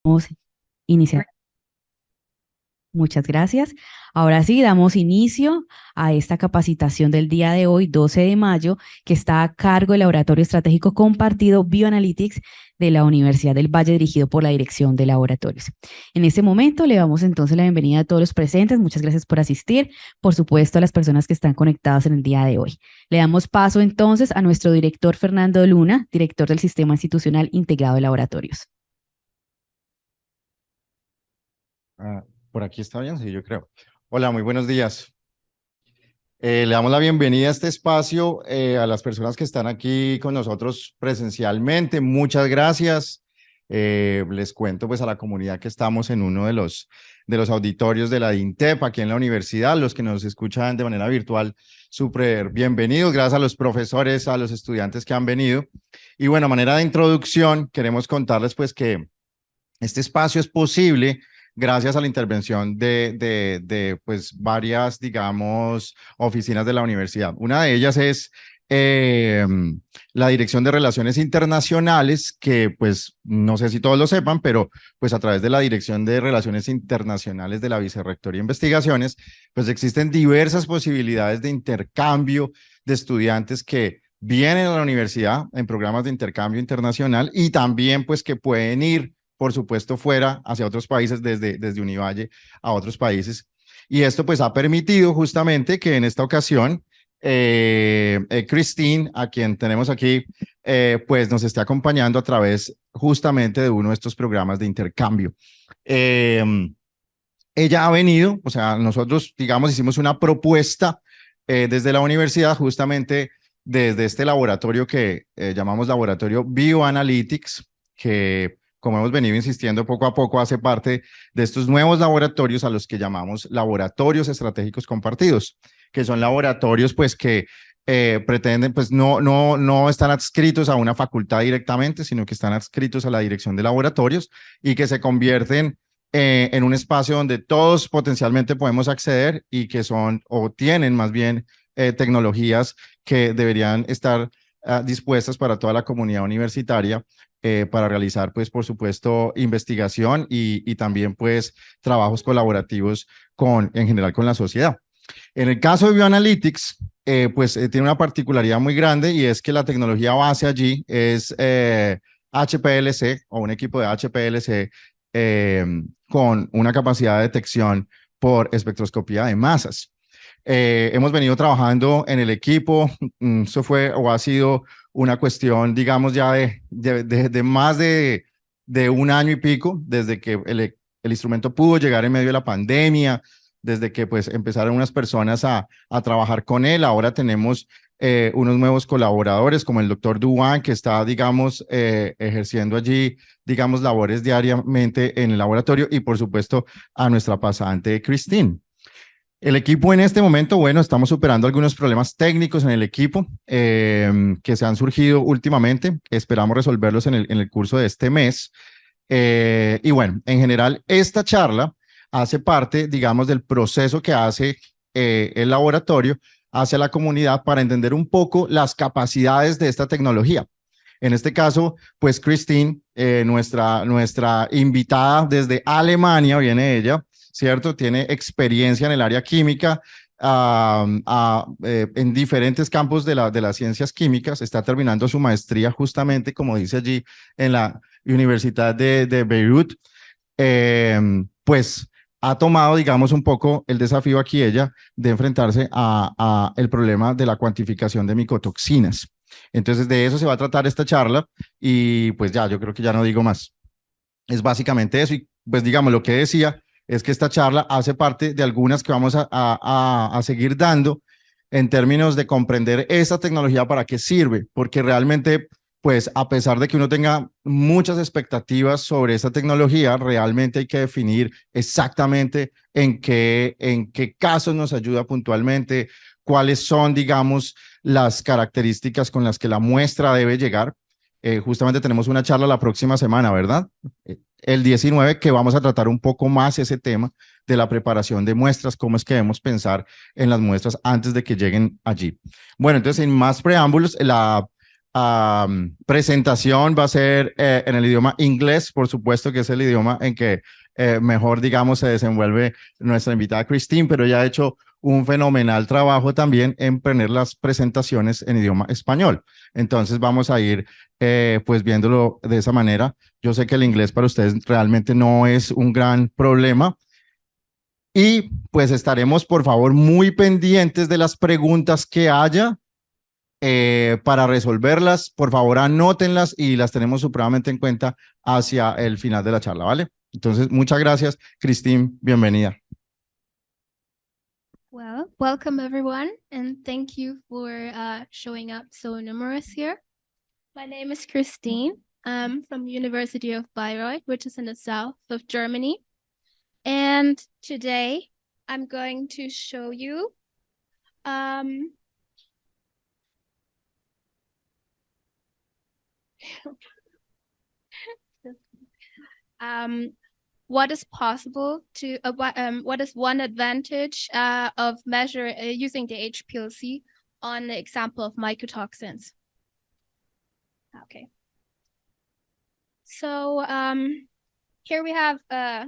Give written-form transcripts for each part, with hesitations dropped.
Vamos a iniciar. Muchas gracias. Ahora sí, damos inicio a esta capacitación del día de hoy, 12 de mayo, que está a cargo del Laboratorio Estratégico Compartido Bioanalytics de la Universidad del Valle, dirigido por la Dirección de Laboratorios. En este momento le damos entonces la bienvenida a todos los presentes. Muchas gracias por asistir, por supuesto a las personas que están conectadas en el día de hoy. Le damos paso entonces a nuestro director Fernando Luna, director del Sistema Institucional Integrado de Laboratorios. Ah, por aquí está bien, sí, yo creo. Hola, muy buenos días. Le damos la bienvenida a este espacio a las personas que están aquí con nosotros presencialmente. Muchas gracias. Les cuento pues a la comunidad que estamos en uno de los auditorios de la INTEP aquí en la universidad. Los que nos escuchan de manera virtual, súper bienvenidos. Gracias a los profesores, a los estudiantes que han venido. Y bueno, a manera de introducción, queremos contarles pues que este espacio es posible gracias a la intervención de pues, varias, digamos, oficinas de la universidad. Una de ellas es la Dirección de Relaciones Internacionales, que pues no sé si todos lo sepan, pero pues a través de la Dirección de Relaciones Internacionales de la Vicerrectoría de Investigaciones, pues existen diversas posibilidades de intercambio de estudiantes que vienen a la universidad en programas de intercambio internacional y también pues que pueden ir por supuesto, fuera hacia otros países, desde Univalle a otros países. Y esto pues ha permitido justamente que en esta ocasión Christine, a quien tenemos aquí, pues nos esté acompañando a través justamente de uno de estos programas de intercambio. Ella ha venido, o sea, nosotros, digamos, hicimos una propuesta desde la universidad, justamente desde este laboratorio que llamamos Laboratorio Bioanalytics, que como hemos venido insistiendo poco a poco, hace parte de estos nuevos laboratorios a los que llamamos laboratorios estratégicos compartidos, que son laboratorios pues que pretenden, pues no están adscritos a una facultad directamente, sino que están adscritos a la dirección de laboratorios y que se convierten en un espacio donde todos potencialmente podemos acceder y que son o tienen más bien tecnologías que deberían estar dispuestas para toda la comunidad universitaria para realizar, pues, por supuesto, investigación y también, pues, trabajos colaborativos en general con la sociedad. En el caso de Bioanalytics, pues, tiene una particularidad muy grande y es que la tecnología base allí es HPLC o un equipo de HPLC con una capacidad de detección por espectroscopía de masas. Hemos venido trabajando en el equipo, eso fue o ha sido una cuestión, digamos, ya de más de un año y pico, desde que el instrumento pudo llegar en medio de la pandemia, desde que pues empezaron unas personas a trabajar con él. Ahora tenemos unos nuevos colaboradores como el doctor Duan, que está, digamos, ejerciendo allí, digamos, labores diariamente en el laboratorio y por supuesto a nuestra pasante Christine. El equipo en este momento, bueno, estamos superando algunos problemas técnicos en el equipo que se han surgido últimamente. Esperamos resolverlos en el curso de este mes. Y bueno, en general, esta charla hace parte, digamos, del proceso que hace el laboratorio hacia la comunidad para entender un poco las capacidades de esta tecnología. En este caso, pues Christine, nuestra invitada desde Alemania, viene ella, ¿cierto? Tiene experiencia en el área química, en diferentes campos de las ciencias químicas. Está terminando su maestría justamente, como dice allí, en la Universidad de Bayreuth. Pues ha tomado, digamos, un poco el desafío aquí ella de enfrentarse a el problema de la cuantificación de micotoxinas. Entonces, de eso se va a tratar esta charla y pues ya, yo creo que ya no digo más. Es básicamente eso y pues digamos, lo que decía es que esta charla hace parte de algunas que vamos a seguir dando en términos de comprender esta tecnología para qué sirve, porque realmente, pues a pesar de que uno tenga muchas expectativas sobre esta tecnología, realmente hay que definir exactamente en qué casos nos ayuda puntualmente, cuáles son, digamos, las características con las que la muestra debe llegar. Justamente tenemos una charla la próxima semana, ¿verdad? El 19, que vamos a tratar un poco más ese tema de la preparación de muestras, cómo es que debemos pensar en las muestras antes de que lleguen allí. Bueno, entonces, sin más preámbulos, presentación va a ser en el idioma inglés, por supuesto que es el idioma en que mejor, digamos, se desenvuelve nuestra invitada Christine, pero ella ha hecho un fenomenal trabajo también en poner las presentaciones en idioma español. Entonces vamos a ir pues viéndolo de esa manera. Yo sé que el inglés para ustedes realmente no es un gran problema. Y pues estaremos, por favor, muy pendientes de las preguntas que haya para resolverlas. Por favor, anótenlas y las tenemos supremamente en cuenta hacia el final de la charla, ¿vale? Entonces, muchas gracias, Christine, bienvenida. Well, welcome everyone, and thank you for showing up so numerous here. My name is Christine. I'm from the University of Bayreuth, which is in the south of Germany. And today I'm going to show you what is possible to what is one advantage of measure using the HPLC on the example of mycotoxins. Okay. So here we have a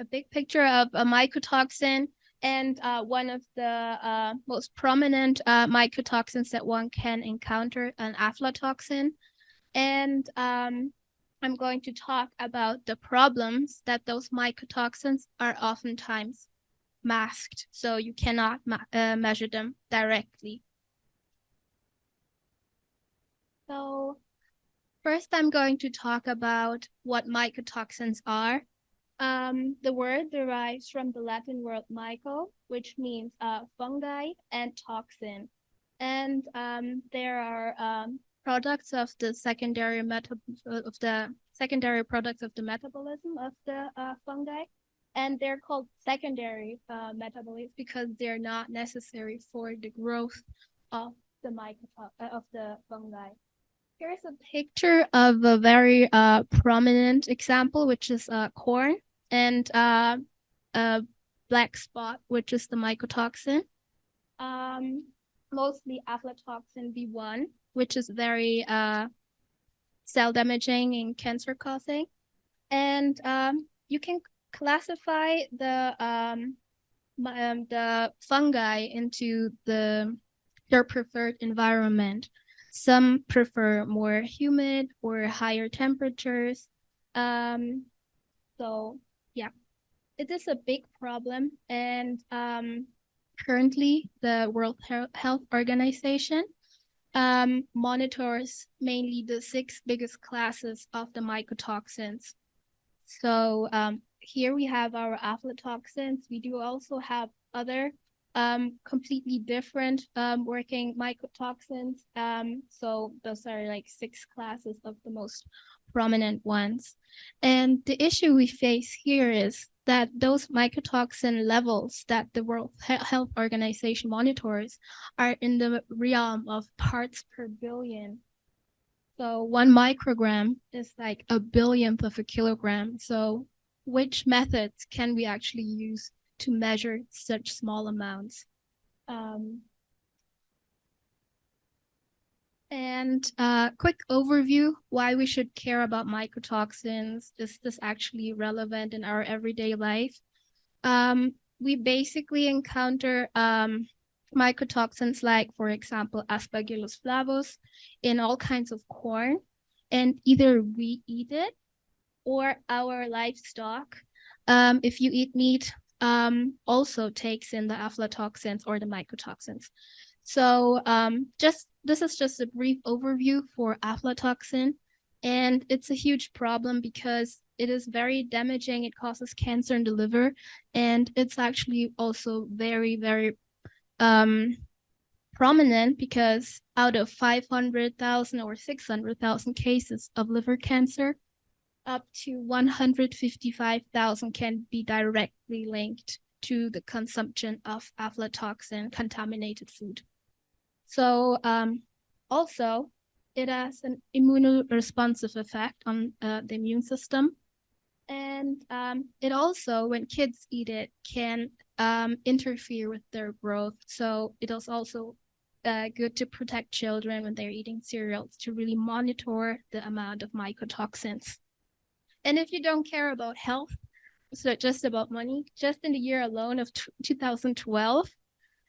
big picture of a mycotoxin, and one of the most prominent mycotoxins that one can encounter, an aflatoxin. And I'm going to talk about the problems that those mycotoxins are oftentimes masked, so you cannot measure them directly. So first, I'm going to talk about what mycotoxins are. The word derives from the Latin word myco, which means fungi, and toxin. And there are products of the secondary products of the metabolism of the fungi, and they're called secondary metabolites because they're not necessary for the growth of the fungi. Here's a picture of a very prominent example, which is corn, and a black spot, which is the mycotoxin. Mostly aflatoxin B1, which is very cell damaging and cancer causing. And you can classify the fungi into their preferred environment. Some prefer more humid or higher temperatures. So yeah, it is a big problem. And currently the World Health Organization monitors mainly the 6 biggest classes of the mycotoxins. So here we have our aflatoxins. We do also have other completely different working mycotoxins. So those are like 6 classes of the most prominent ones. And the issue we face here is that those mycotoxin levels that the World Health Organization monitors are in the realm of parts per billion. So 1 microgram is like a billionth of a kilogram. So which methods can we actually use to measure such small amounts? And quick overview, why we should care about mycotoxins. Is this actually relevant in our everyday life? We basically encounter mycotoxins like, for example, Aspergillus flavus in all kinds of corn, and either we eat it or our livestock, if you eat meat, also takes in the aflatoxins or the mycotoxins. So this is just a brief overview for aflatoxin, and it's a huge problem because it is very damaging. It causes cancer in the liver, and it's actually also very, very prominent because out of 500,000 or 600,000 cases of liver cancer, up to 155,000 can be directly linked to the consumption of aflatoxin contaminated food. So also, it has an immunoresponsive effect on the immune system. And it also, when kids eat it, can interfere with their growth. So it is also good to protect children when they're eating cereals, to really monitor the amount of mycotoxins. And if you don't care about health, so just about money, just in the year alone of 2012,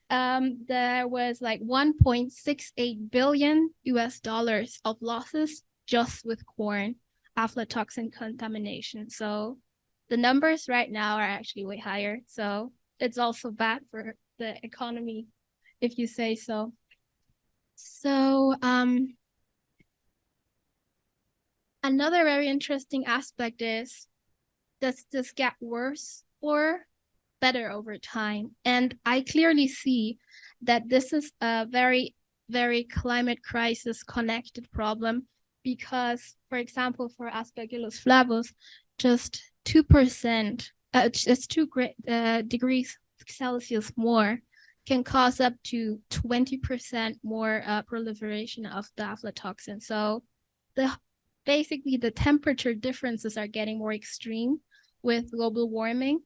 there was like 1.68 billion US dollars of losses just with corn aflatoxin contamination. So the numbers right now are actually way higher. So it's also bad for the economy, if you say so. So another very interesting aspect is, does this get worse or better over time? And I clearly see that this is a very, very climate crisis connected problem, because, for example, for Aspergillus flavus, just 2%, just 2 degrees Celsius more can cause up to 20% more proliferation of the aflatoxin. So basically the temperature differences are getting more extreme with global warming.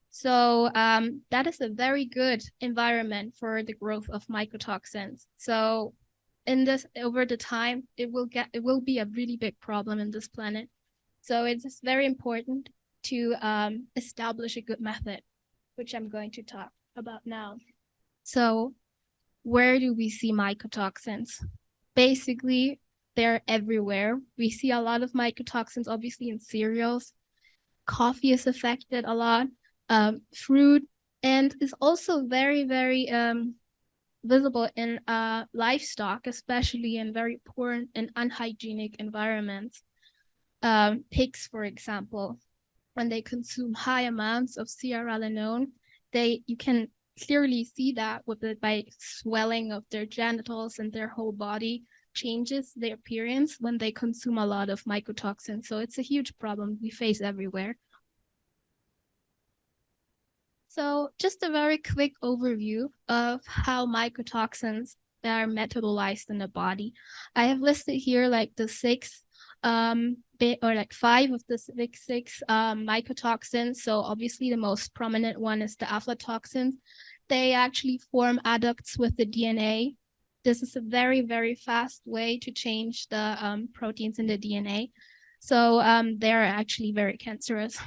So that is a very good environment for the growth of mycotoxins. So in this, over the time, it will be a really big problem in this planet. So it's very important to establish a good method, which I'm going to talk about now. So where do we see mycotoxins? Basically, they're everywhere. We see a lot of mycotoxins, obviously, in cereals. Coffee is affected a lot. Fruit, and is also very, very visible in livestock, especially in very poor and unhygienic environments. Pigs, for example, when they consume high amounts of zearalenone, you can clearly see that by swelling of their genitals, and their whole body changes their appearance when they consume a lot of mycotoxins. So it's a huge problem we face everywhere. So just a very quick overview of how mycotoxins are metabolized in the body. I have listed here like the 5 of the six mycotoxins. So obviously the most prominent one is the aflatoxins. They actually form adducts with the DNA. This is a very, very fast way to change the proteins in the DNA. So they're actually very cancerous.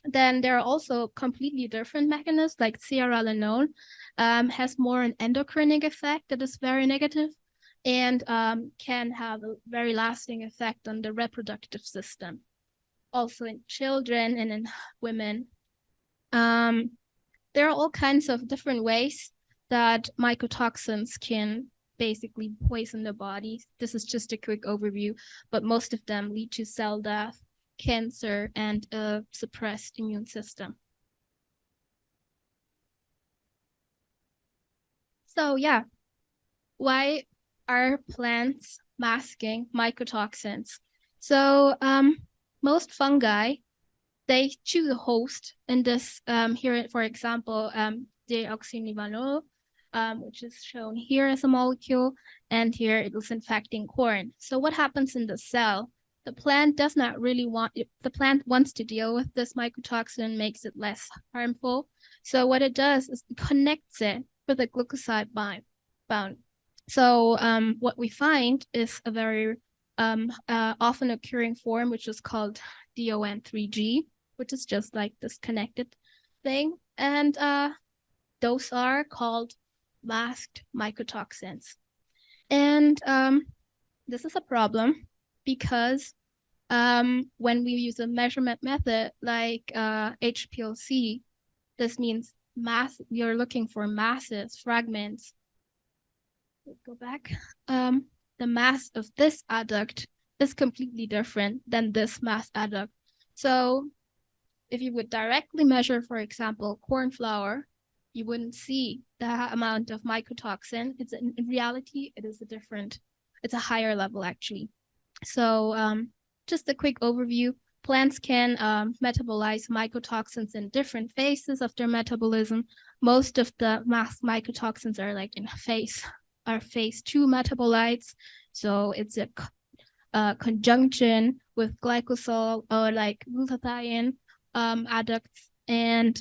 Then there are also completely different mechanisms, like zearalenone has more an endocrinic effect that is very negative, and can have a very lasting effect on the reproductive system, also in children and in women. There are all kinds of different ways that mycotoxins can basically poison the body. This is just a quick overview, but most of them lead to cell death, cancer, and a suppressed immune system. So yeah, why are plants masking mycotoxins? So most fungi, they choose a host in this, here, for example, deoxynivalenol, which is shown here as a molecule, and here it is infecting corn. So what happens in the cell? The plant does not really want it. The plant wants to deal with this mycotoxin, makes it less harmful. So what it does is it connects it with a glucoside bound. So what we find is a very often occurring form, which is called DON3G, which is just like this connected thing. And those are called masked mycotoxins. And this is a problem because when we use a measurement method like HPLC, this means you're looking for masses, fragments. Go back. The mass of this adduct is completely different than this mass adduct. So if you would directly measure, for example, corn flour, you wouldn't see the amount of mycotoxin. In reality, it's a higher level actually. So just a quick overview. Plants can metabolize mycotoxins in different phases of their metabolism. Most of the mass mycotoxins are like in phase 2 metabolites. So it's a conjunction with glycosol or like glutathione adducts. And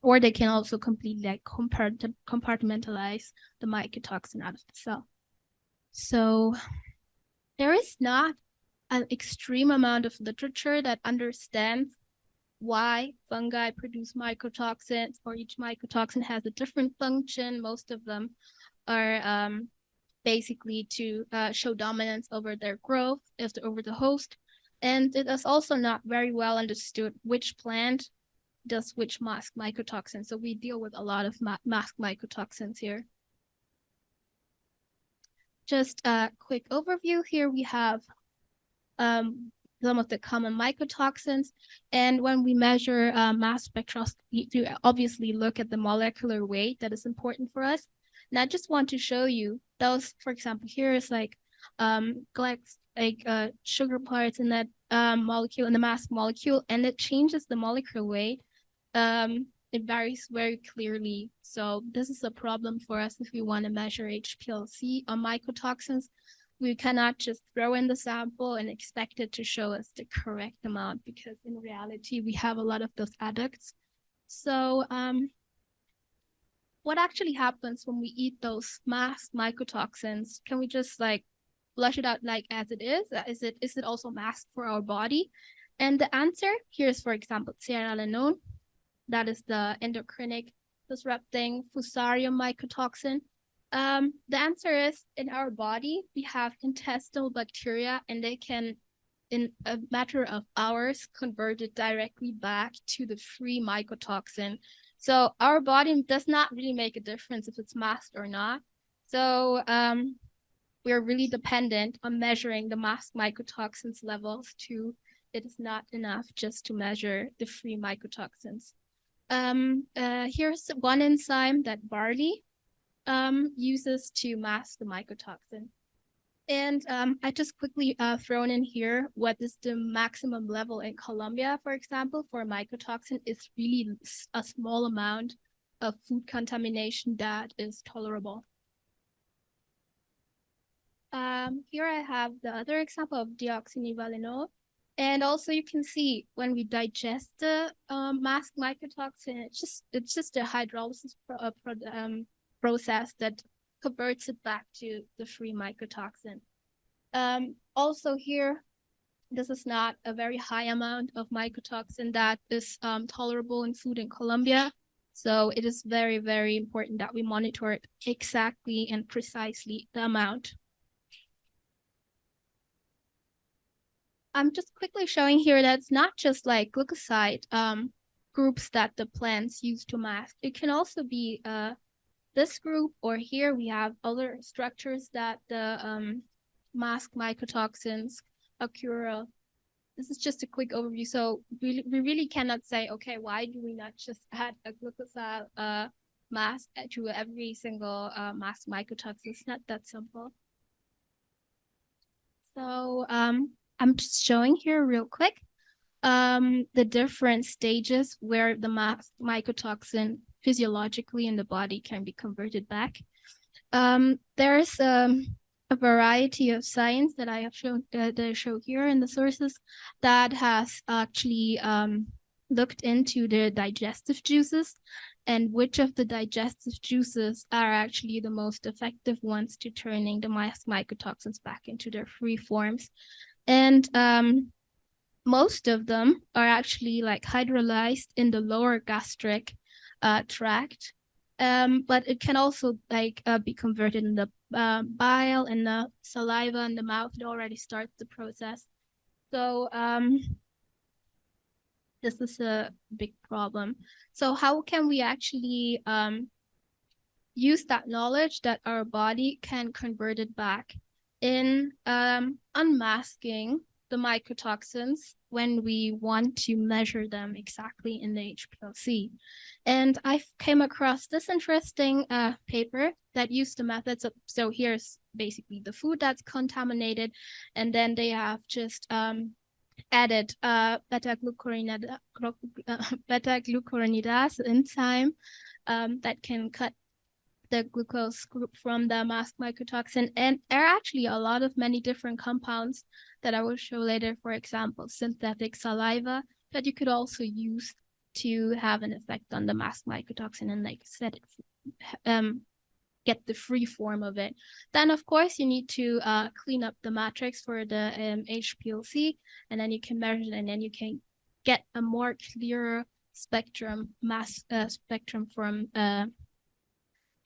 or they can also completely like compartmentalize the mycotoxin out of the cell. So there is not an extreme amount of literature that understands why fungi produce mycotoxins, or each mycotoxin has a different function. Most of them are basically to show dominance over their growth, over the host. And it is also not very well understood which plant does which masked mycotoxin. So we deal with a lot of masked mycotoxins here. Just a quick overview here. We have some of the common mycotoxins. And when we measure mass spectroscopy, to obviously look at the molecular weight that is important for us. And I just want to show you those, for example, here is like sugar parts in that molecule, in the masked molecule, and it changes the molecular weight. It varies very clearly. So this is a problem for us if we want to measure HPLC on mycotoxins. We cannot just throw in the sample and expect it to show us the correct amount, because in reality, we have a lot of those adducts. So what actually happens when we eat those masked mycotoxins? Can we just like flush it out like as it is? Is it also masked for our body? And the answer here is, for example, zearalenone. That is the endocrinic disrupting Fusarium mycotoxin. The answer is, in our body, we have intestinal bacteria, and they can, in a matter of hours, convert it directly back to the free mycotoxin. So our body does not really make a difference if it's masked or not. So we're really dependent on measuring the masked mycotoxins levels too. It is not enough just to measure the free mycotoxins. Here's one enzyme that barley uses to mask the mycotoxin. And I just quickly thrown in here what is the maximum level in Colombia, for example, for mycotoxin. Is really a small amount of food contamination that is tolerable. Here I have the other example of deoxynivalenol. And also you can see when we digest the masked mycotoxin, it's just a hydrolysis process that converts it back to the free mycotoxin. Also here, this is not a very high amount of mycotoxin that is tolerable in food in Colombia. So it is very, very important that we monitor it exactly and precisely the amount. I'm just quickly showing here that it's not just like glucoside groups that the plants use to mask. It can also be this group, or here we have other structures that the masked mycotoxins occur. This is just a quick overview. So we really cannot say, okay, why do we not just add a glucoside mask to every single masked mycotoxin? It's not that simple. So I'm just showing here real quick the different stages where the masked mycotoxin physiologically in the body can be converted back. There's a variety of science that I have shown that I show here in the sources that has actually looked into the digestive juices and which of the digestive juices are actually the most effective ones to turning the masked mycotoxins back into their free forms. And most of them are actually like hydrolyzed in the lower gastric tract, but it can also like be converted in the bile and the saliva in the mouth. It already starts the process. So this is a big problem. So how can we actually use that knowledge that our body can convert it back in unmasking the mycotoxins when we want to measure them exactly in the HPLC? And I came across this interesting paper that used the methods of, so here's basically the food that's contaminated, and then they have just added beta-glucuronidase enzyme that can cut the glucose group from the masked mycotoxin. And there are actually a lot of many different compounds that I will show later, for example, synthetic saliva that you could also use to have an effect on the masked mycotoxin and like set it, get the free form of it. Then of course you need to clean up the matrix for the HPLC, and then you can measure it, and then you can get a more clearer spectrum, spectrum from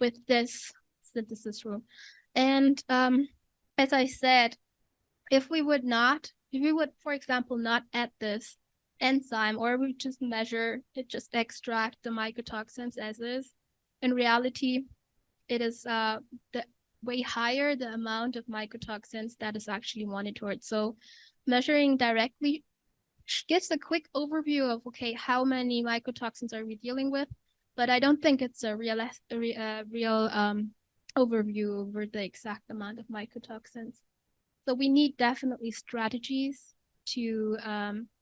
with this synthesis room. And as I said, if we would, for example, not add this enzyme, or we just measure it, just extract the mycotoxins as is, in reality, it is way higher the amount of mycotoxins that is actually monitored. So measuring directly gives a quick overview of, okay, how many mycotoxins are we dealing with? But I don't think it's a real overview over the exact amount of mycotoxins. So we need definitely strategies to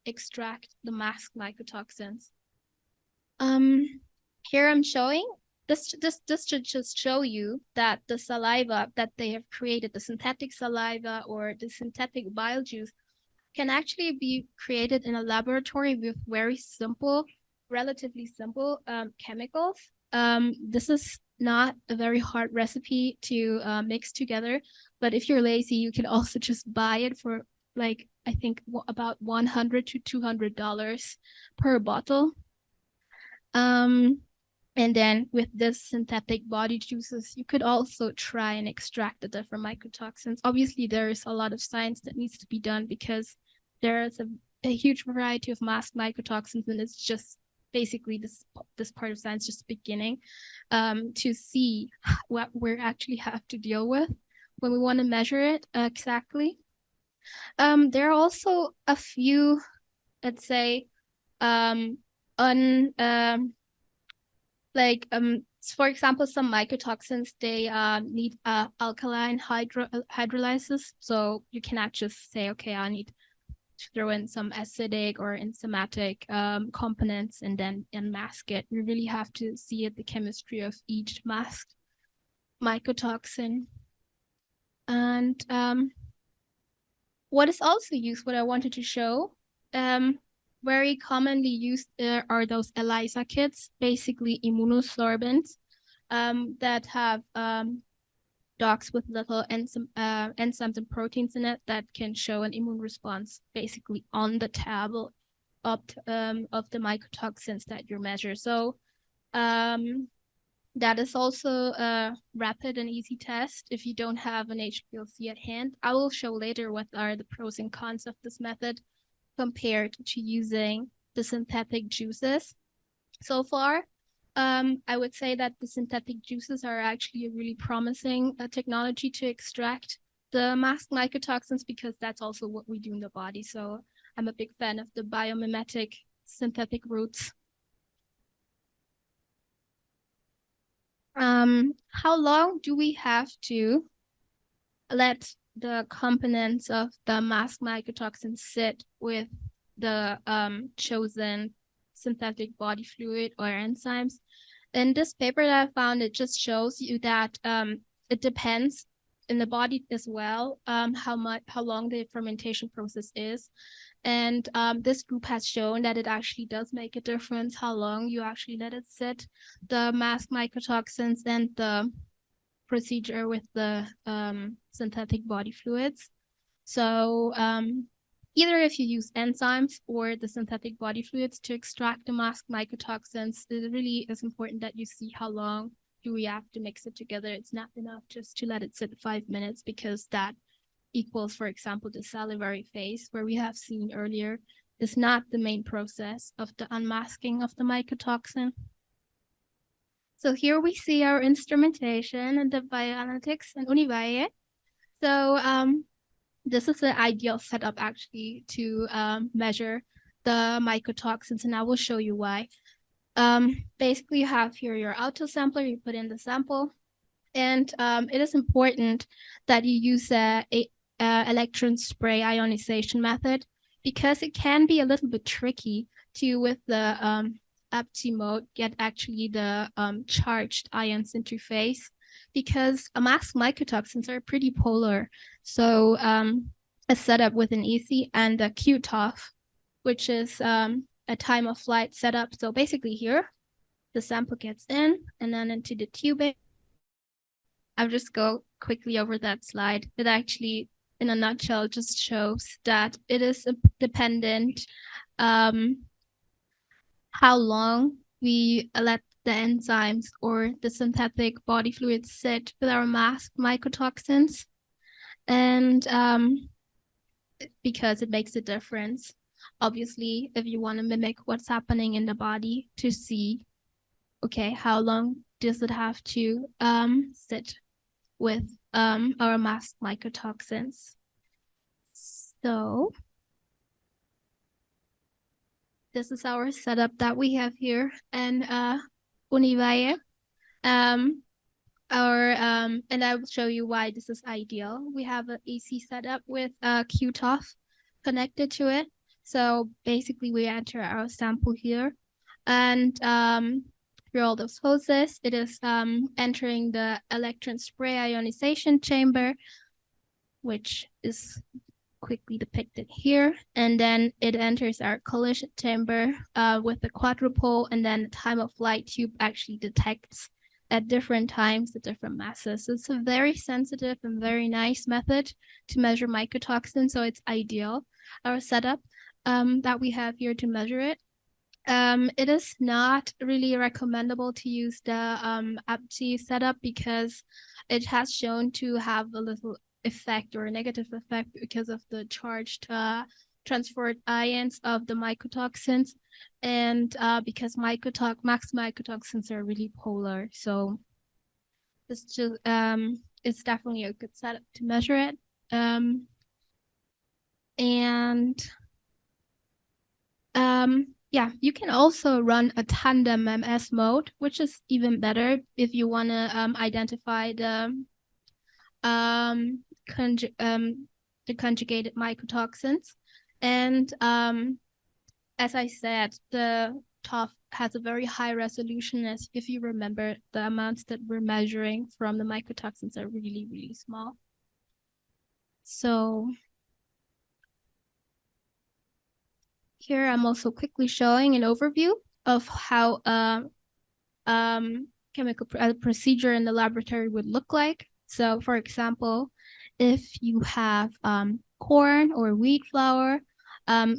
extract the masked mycotoxins. Here I'm showing, this should just show you that the saliva that they have created, the synthetic saliva or the synthetic bile juice, can actually be created in a laboratory with very simple, relatively simple chemicals. This is not a very hard recipe to mix together, but if you're lazy, you can also just buy it for like, I think about $100 to $200 per bottle. And then with this synthetic body juices, you could also try and extract the different mycotoxins. Obviously, there's a lot of science that needs to be done because there's a huge variety of masked mycotoxins, and it's just basically this part of science just beginning to see what we actually have to deal with when we want to measure it exactly. There are also a few, let's say, for example, some mycotoxins, they need alkaline hydrolysis. So you cannot just say, okay, I need to throw in some acidic or enzymatic components and then unmask it. You really have to see the chemistry of each masked mycotoxin. And what is also used, what I wanted to show, very commonly used are those ELISA kits, basically immunosorbents that have docs with little enzymes and proteins in it that can show an immune response basically on the table of the mycotoxins that you measure. So that is also a rapid and easy test if you don't have an HPLC at hand. I will show later what are the pros and cons of this method compared to using the synthetic juices. So far, I would say that the synthetic juices are actually a really promising technology to extract the masked mycotoxins, because that's also what we do in the body. So I'm a big fan of the biomimetic synthetic routes. How long do we have to let the components of the masked mycotoxin sit with the chosen synthetic body fluid or enzymes? In this paper that I found, it just shows you that it depends in the body as well, how long the fermentation process is. And this group has shown that it actually does make a difference how long you actually let it sit, the masked mycotoxins and the procedure with the synthetic body fluids. So either if you use enzymes or the synthetic body fluids to extract the masked mycotoxins, it really is important that you see how long do we have to mix it together. It's not enough just to let it sit 5 minutes, because that equals, for example, the salivary phase, where we have seen earlier, is not the main process of the unmasking of the mycotoxin. So here we see our instrumentation and the bioanalytics in Univalle. So this is the ideal setup actually to measure the mycotoxins, and I will show you why. Basically, you have here your autosampler, you put in the sample, and it is important that you use a electron spray ionization method, because it can be a little bit tricky to, with the empty mode, get actually the charged ions interface, because masked mycotoxins are pretty polar. So a setup with an EC and a QTOF, which is a time of flight setup. So basically here, the sample gets in and then into the tubing. I'll just go quickly over that slide. It actually, in a nutshell, just shows that it is dependent how long we let the enzymes or the synthetic body fluids sit with our masked mycotoxins. And because it makes a difference, obviously, if you want to mimic what's happening in the body to see, okay, how long does it have to sit with our masked mycotoxins. So this is our setup that we have here in Univalle. And I will show you why this is ideal. We have an AC setup with a QTOF connected to it. So basically we enter our sample here and through all those hoses, it is entering the electron spray ionization chamber, which is quickly depicted here. And then it enters our collision chamber with the quadrupole, and then the time of flight tube actually detects at different times the different masses. So it's a very sensitive and very nice method to measure mycotoxin. So it's ideal, our setup that we have here to measure it. It is not really recommendable to use the APT setup because it has shown to have a little effect or a negative effect because of the charged transferred ions of the mycotoxins, and because max mycotoxins are really polar. So it's just it's definitely a good setup to measure it. Yeah, you can also run a tandem MS mode, which is even better if you want to identify the conjugated mycotoxins. And as I said, the TOF has a very high resolution, as if you remember, the amounts that we're measuring from the mycotoxins are really, really small. So here I'm also quickly showing an overview of how chemical procedure in the laboratory would look like. So for example, if you have corn or wheat flour,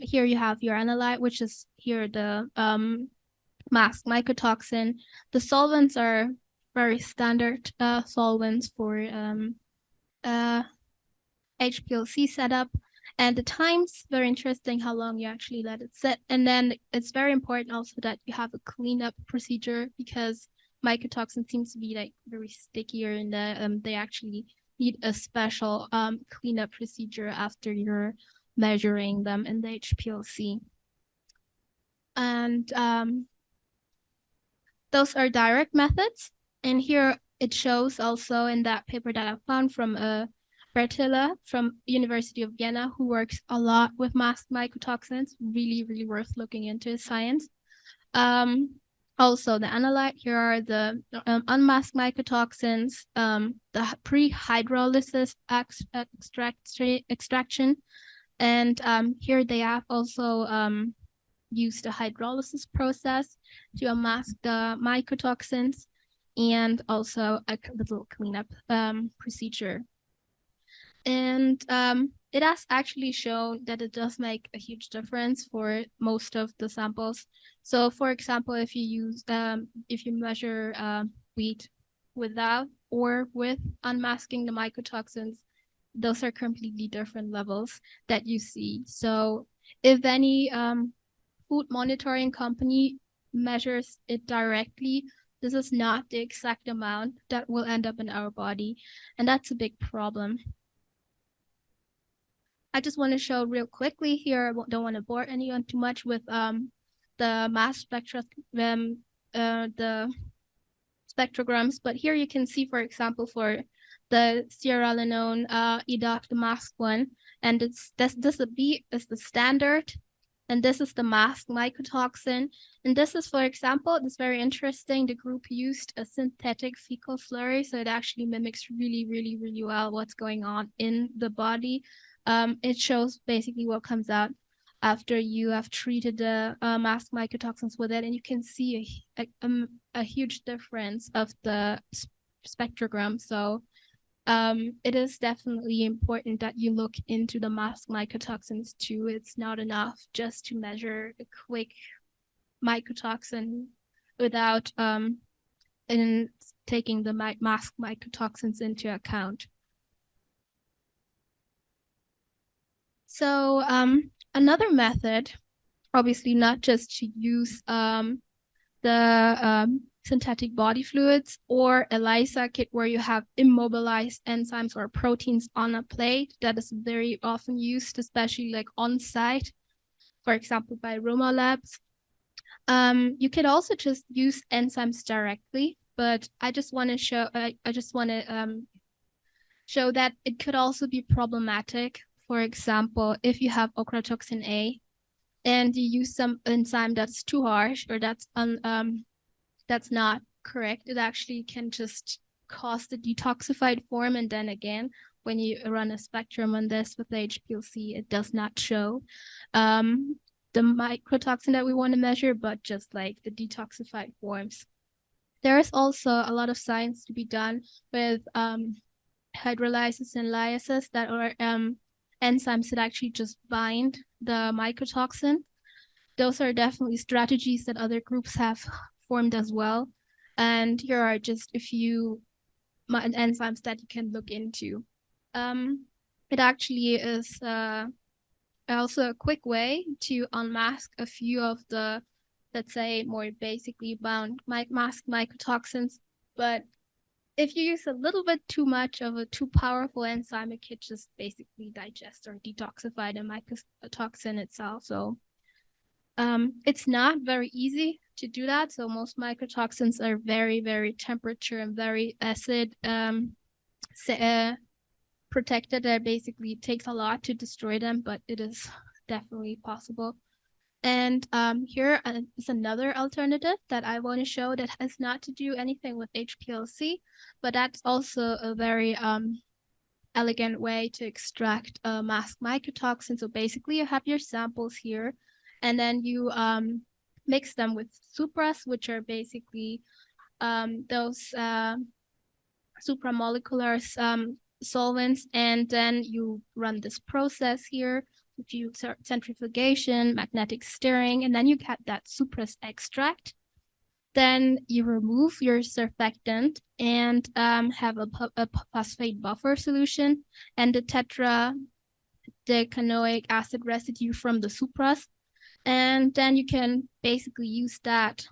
here you have your analyte, which is here the masked mycotoxin. The solvents are very standard solvents for HPLC setup. And the time's very interesting, how long you actually let it sit. And then it's very important also that you have a cleanup procedure because mycotoxin seems to be like very stickier and they actually need a special cleanup procedure after you're measuring them in the HPLC. And those are direct methods. And here it shows also in that paper that I found from Bertilla from University of Vienna, who works a lot with masked mycotoxins. Really, really worth looking into his science. Also the analyte, here are the unmasked mycotoxins, the pre-hydrolysis extraction. And here they have also used the hydrolysis process to unmask the mycotoxins and also a little cleanup procedure. And it has actually shown that it does make a huge difference for most of the samples. So for example, if you measure wheat without or with unmasking the mycotoxins, those are completely different levels that you see. So if any food monitoring company measures it directly, this is not the exact amount that will end up in our body, and that's a big problem. I just want to show real quickly here, I don't want to bore anyone too much with the mass the spectrograms, but here you can see, for example, for the stearalenone EDOC, the masked one, and this B is the standard, and this is the masked mycotoxin. And this is, for example, it's very interesting, the group used a synthetic fecal slurry, so it actually mimics really, really, really well what's going on in the body. It shows basically what comes out after you have treated the masked mycotoxins with it, and you can see a huge difference of the spectrogram. So it is definitely important that you look into the masked mycotoxins too. It's not enough just to measure a quick mycotoxin without taking the masked mycotoxins into account. So another method, obviously not just to use the synthetic body fluids or ELISA kit where you have immobilized enzymes or proteins on a plate. That is very often used, especially like on site, for example, by Roma labs. You could also just use enzymes directly, but I just want to show, show that it could also be problematic. For example, if you have ochratoxin A and you use some enzyme that's too harsh or that's not correct, it actually can just cause the detoxified form. And then again, when you run a spectrum on this with the HPLC, it does not show the mycotoxin that we want to measure, but just like the detoxified forms. There is also a lot of science to be done with hydrolysis and lysis that are enzymes that actually just bind the mycotoxin. Those are definitely strategies that other groups have formed as well. And here are just a few enzymes that you can look into. It actually is also a quick way to unmask a few of the, let's say, more basically bound masked mycotoxins. But if you use a little bit too much of a too powerful enzyme, it could just basically digest or detoxify the mycotoxin itself. So it's not very easy to do that. So most mycotoxins are very, very temperature and very acid protected. That basically takes a lot to destroy them, but it is definitely possible. And here is another alternative that I want to show that has not to do anything with HPLC, but that's also a very elegant way to extract masked mycotoxin. So basically you have your samples here, and then you mix them with supras, which are basically those supramolecular solvents, and then you run this process here. You centrifugation, magnetic stirring, and then you get that sucrose extract. Then you remove your surfactant and have a phosphate buffer solution and the tetradecanoic acid residue from the supras. And then you can basically use that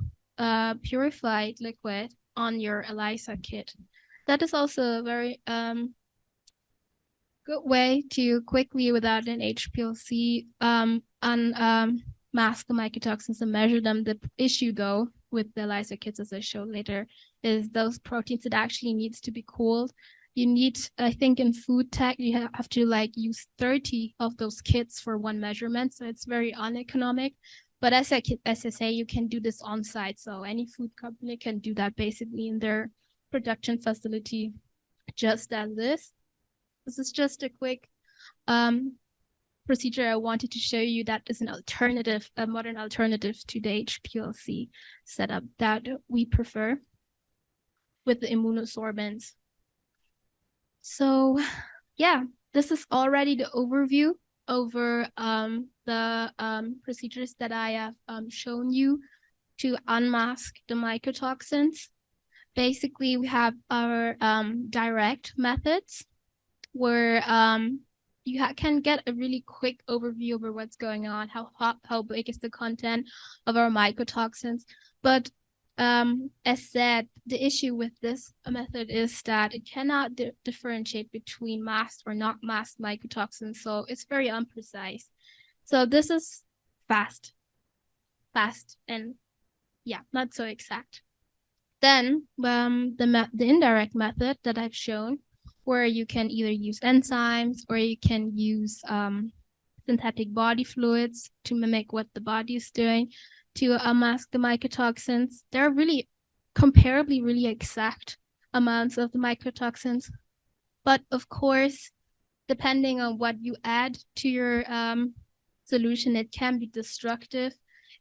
purified liquid on your ELISA kit. That is also a very good way to quickly, without an HPLC, unmask the mycotoxins and measure them. The issue, though, with the ELISA kits, as I show later, is those proteins, it actually needs to be cooled. You need, I think in food tech, you have to like use 30 of those kits for one measurement. So it's very uneconomic. But as I say, you can do this on site. So any food company can do that basically in their production facility, just as this. This is just a quick procedure I wanted to show you that is an alternative, a modern alternative to the HPLC setup that we prefer with the immunosorbents. So yeah, this is already the overview over the procedures that I have shown you to unmask the mycotoxins. Basically, we have our direct methods where you can get a really quick overview over what's going on, how big is the content of our mycotoxins. But as said, the issue with this method is that it cannot differentiate between masked or not masked mycotoxins, so it's very imprecise. So this is fast, and yeah, not so exact. Then the indirect method that I've shown, where you can either use enzymes or you can use synthetic body fluids to mimic what the body is doing to unmask the mycotoxins. There are really comparably really exact amounts of the mycotoxins. But of course, depending on what you add to your solution, it can be destructive,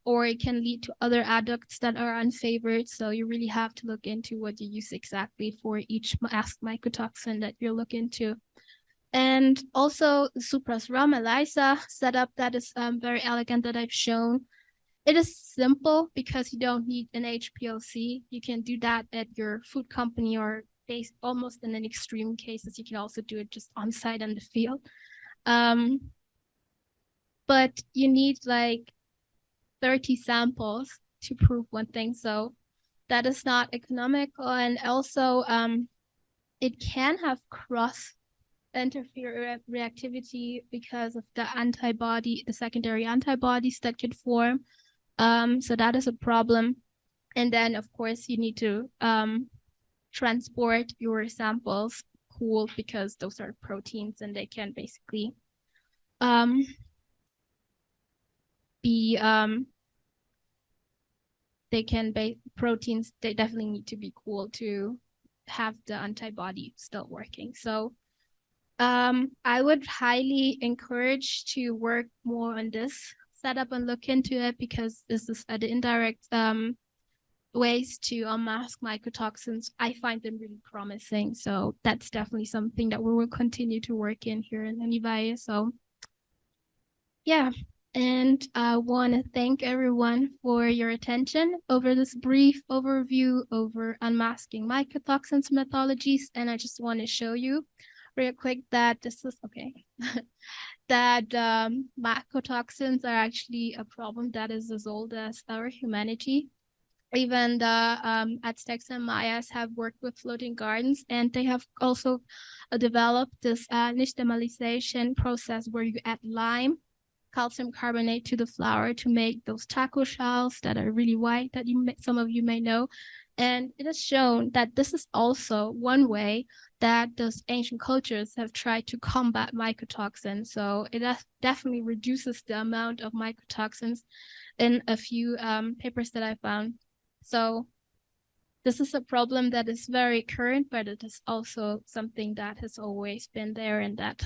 or it can lead to other adducts that are unfavored. So you really have to look into what you use exactly for each masked mycotoxin that you're looking into. And also the Supra's RUM ELISA setup that is very elegant that I've shown. It is simple because you don't need an HPLC. You can do that at your food company, or almost in an extreme cases, you can also do it just on site in the field. But you need like 30 samples to prove one thing. So that is not economical. And also it can have cross interfere reactivity because of the secondary antibodies that could form. So that is a problem. And then of course you need to transport your samples cooled, because those are proteins and they can basically proteins, they definitely need to be cooled to have the antibody still working. So I would highly encourage to work more on this setup and look into it, because this is the indirect ways to unmask mycotoxins. I find them really promising. So that's definitely something that we will continue to work in here in Univalle. So yeah. And I want to thank everyone for your attention over this brief overview over unmasking mycotoxins methodologies. And I just want to show you real quick that this is okay. That mycotoxins are actually a problem that is as old as our humanity. Even the Aztecs and Mayas have worked with floating gardens, and they have also developed this nixtamalization process where you add lime, calcium carbonate to the flour to make those taco shells that are really white that some of you may know. And it has shown that this is also one way that those ancient cultures have tried to combat mycotoxins. So it definitely reduces the amount of mycotoxins in a few papers that I found. So this is a problem that is very current, but it is also something that has always been there, and that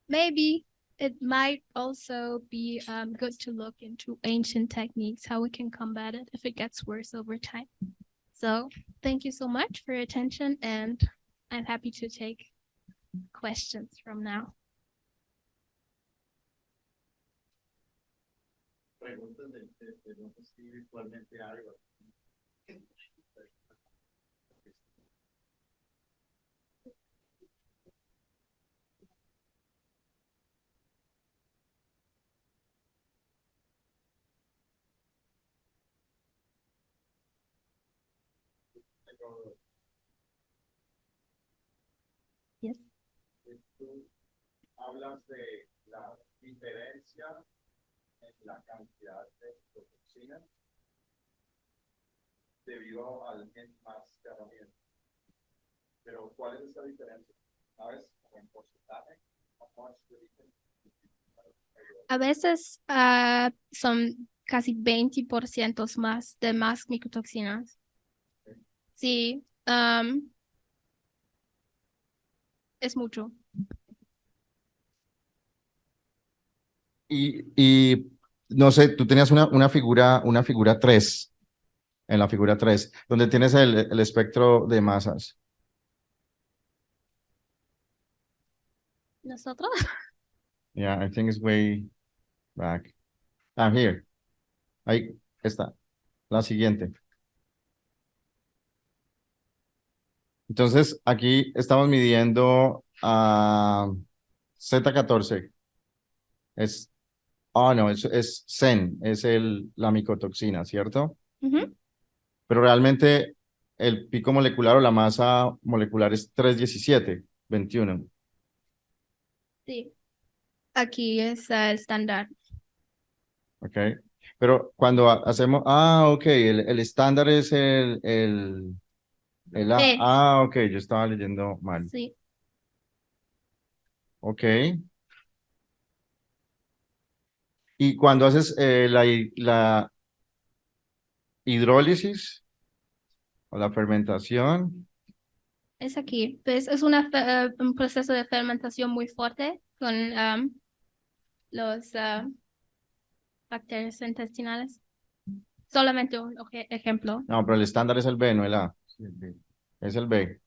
maybe it might also be good to look into ancient techniques, how we can combat it if it gets worse over time. So thank you so much for your attention, and I'm happy to take questions from now. Yes. Tú hablas de la diferencia en la cantidad de toxinas debido al enmascaramiento. Pero ¿cuál es esa diferencia? ¿Sabes? ¿En porcentaje? A veces son casi 20% más de más micotoxinas. Sí, es mucho. Y no sé, tú tenías una figura 3, en la figura 3, donde tienes el espectro de masas. ¿Nosotros? Yeah, I think it's way back. Here. Ahí está. La siguiente. Entonces, aquí estamos midiendo a Z14. No, es CEN, es la micotoxina, ¿cierto? Pero realmente el pico molecular o la masa molecular es 317, 21. Sí. Aquí es el estándar. Ok. Pero cuando hacemos, ok, el estándar es el A. Ok, yo estaba leyendo mal. Sí. Ok. Y cuando haces la hidrólisis o la fermentación. Es aquí. Pues es un proceso de fermentación muy fuerte con los bacterias intestinales. Solamente un ejemplo. No, pero el estándar es el B, no el A. Es el B.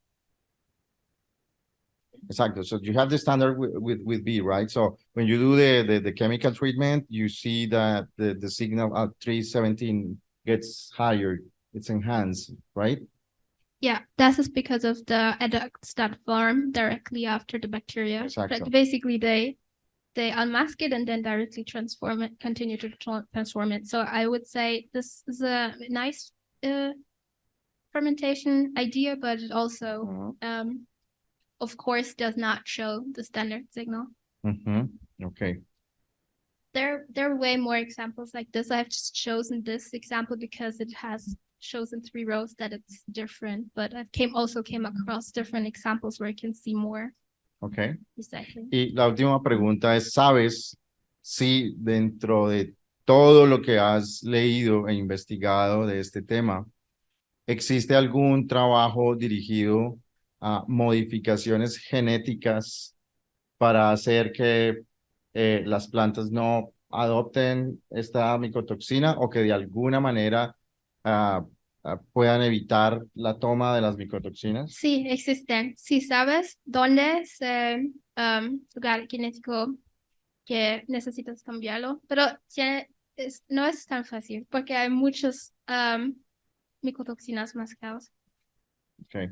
Exactly. So you have the standard with B, right? So when you do the chemical treatment, you see that the signal at 317 gets higher. It's enhanced, right? Yeah, that is because of the adducts that form directly after the bacteria. Exacto. But basically, they unmask it and then directly transform it, continue to transform it. So I would say this is a nice fermentation idea, but it also, of course, does not show the standard signal. Okay. There are way more examples like this. I've just chosen this example because it shows in 3 rows that it's different, but I also came across different examples where I can see more. Okay. Exactly. Y la última pregunta es, ¿sabes si dentro de todo lo que has leído e investigado de este tema, existe algún trabajo dirigido a modificaciones genéticas para hacer que las plantas no adopten esta micotoxina o que de alguna manera puedan evitar la toma de las micotoxinas? Sí, existen. Si sabes dónde es lugar genético que necesitas cambiarlo, pero no es tan fácil porque hay muchos micotoxinas mezclados. Okay.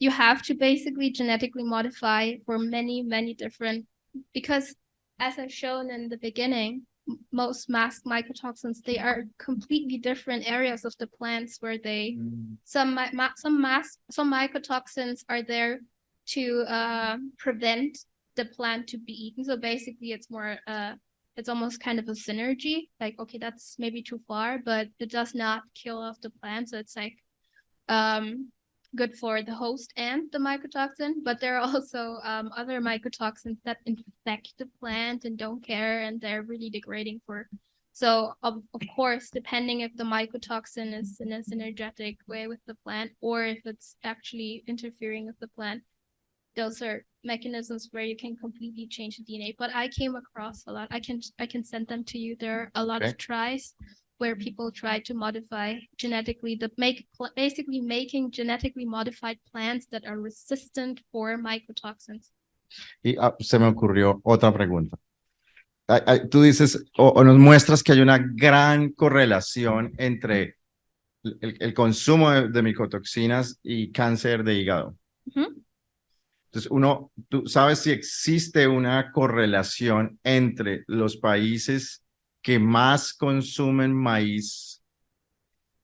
You have to basically genetically modify for many, many different, because as I've shown in the beginning, most masked mycotoxins, they are completely different areas of the plants where they, some mycotoxins are there to prevent the plant to be eaten. So basically it's more, it's almost kind of a synergy, like, okay, that's maybe too far, but it does not kill off the plant. So it's like, good for the host and the mycotoxin, but there are also other mycotoxins that infect the plant and don't care, and they're really degrading for. So of course, depending if the mycotoxin is in a synergetic way with the plant or if it's actually interfering with the plant, those are mechanisms where you can completely change the DNA. But I came across a lot. I can send them to you. There are a lot of tries where people try to modify genetically, basically making genetically modified plants that are resistant for mycotoxins. Y se me ocurrió otra pregunta. Tú dices o nos muestras que hay una gran correlación entre el consumo de micotoxinas y cáncer de hígado. Entonces, tú sabes si existe una correlación entre los países que más consumen maíz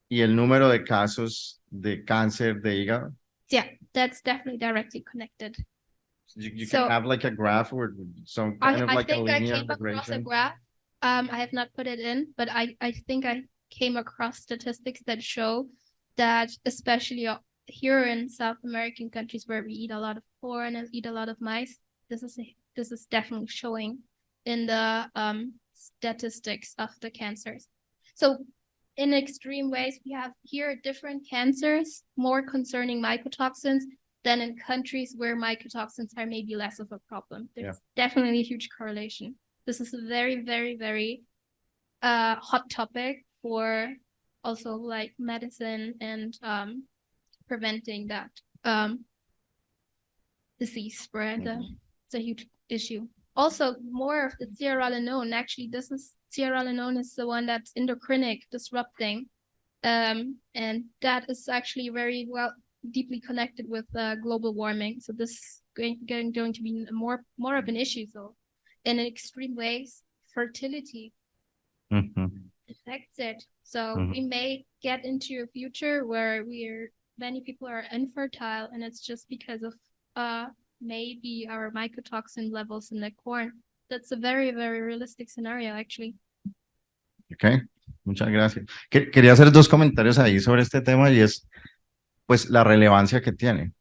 y el número de casos de cáncer de hígado? Yeah, that's definitely directly connected. You can have like a graph or some kind of like a linear regression. I came across a graph. I have not put it in, but I think I came across statistics that show that especially here in South American countries where we eat a lot of corn and eat a lot of maize, this is definitely showing in the statistics of the cancers. So in extreme ways, we have here different cancers, more concerning mycotoxins than in countries where mycotoxins are maybe less of a problem. There's definitely a huge correlation. This is a very, very, very hot topic for also like medicine and preventing that disease spread. It's a huge issue. Also, more of the zearalenone. Actually, zearalenone is the one that's endocrinic disrupting, and that is actually very deeply connected with global warming. So this is going to be more of an issue. So, in extreme ways, fertility affects it. So we may get into a future where many people are infertile, and it's just because of maybe our mycotoxin levels in the corn. That's a very, very realistic scenario, actually. Ok, muchas gracias. Quería hacer 2 comentarios ahí sobre este tema y es, pues, la relevancia que tiene,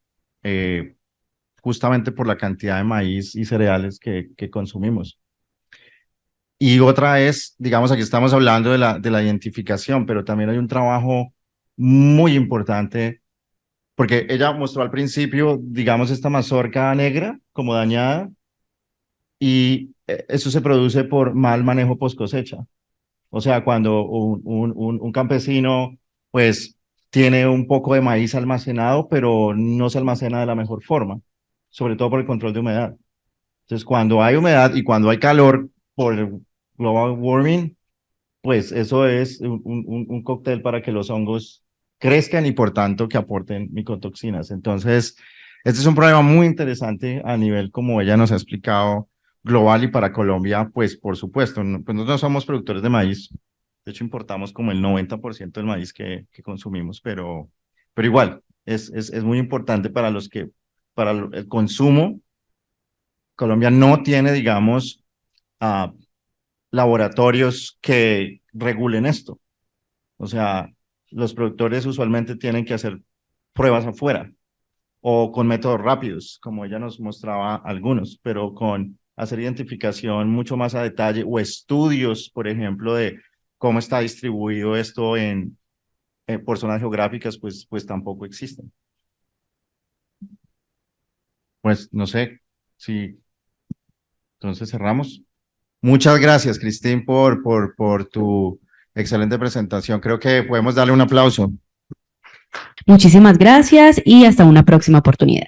justamente por la cantidad de maíz y cereales que consumimos. Y otra es, digamos, aquí estamos hablando de la identificación, pero también hay un trabajo muy importante, porque ella mostró al principio, digamos, esta mazorca negra como dañada, y eso se produce por mal manejo post cosecha. O sea, cuando un campesino, pues, tiene un poco de maíz almacenado, pero no se almacena de la mejor forma, sobre todo por el control de humedad. Entonces, cuando hay humedad y cuando hay calor por el global warming, pues eso es un cóctel para que los hongos crezcan y por tanto que aporten micotoxinas. Entonces, este es un problema muy interesante a nivel, como ella nos ha explicado, global y para Colombia, pues por supuesto, pues nosotros no somos productores de maíz, de hecho importamos como el 90% del maíz que consumimos, pero igual, es muy importante para los que, para el consumo. Colombia no tiene, digamos, laboratorios que regulen esto. O sea, los productores usualmente tienen que hacer pruebas afuera o con métodos rápidos, como ella nos mostraba algunos, pero con hacer identificación mucho más a detalle o estudios, por ejemplo, de cómo está distribuido esto por zonas geográficas, pues tampoco existen. Pues no sé si entonces cerramos. Muchas gracias, Cristín, por tu excelente presentación. Creo que podemos darle un aplauso. Muchísimas gracias y hasta una próxima oportunidad.